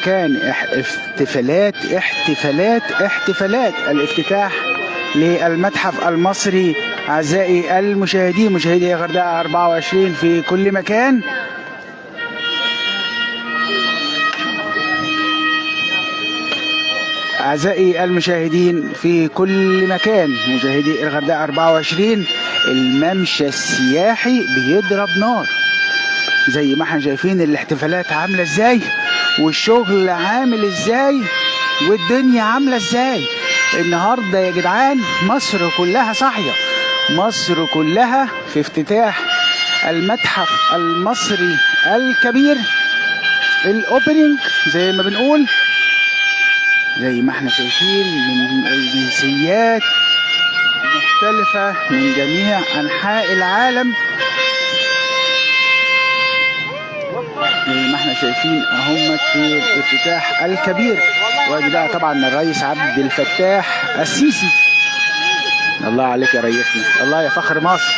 كان احتفالات الافتتاح للمتحف المصري. أعزائي المشاهدين، مشاهدي غردقة 24 في كل مكان، أعزائي المشاهدين في كل مكان، مشاهدي الغردقة 24، الممشى السياحي بيضرب نار زي ما احنا شايفين. الاحتفالات عاملة ازاي، والشغل عامل ازاي، والدنيا عاملة ازاي النهاردة يا جدعان. مصر كلها صاحية، مصر كلها في افتتاح المتحف المصري الكبير، الاوبننج زي ما بنقول، زي ما احنا شايفين من جنسيات مختلفة من جميع أنحاء العالم. زي ما احنا شايفين اهمت في الافتتاح الكبير. وادي بقى طبعا الرئيس عبد الفتاح السيسي. الله عليك يا ريسنا، الله يا فخر مصر.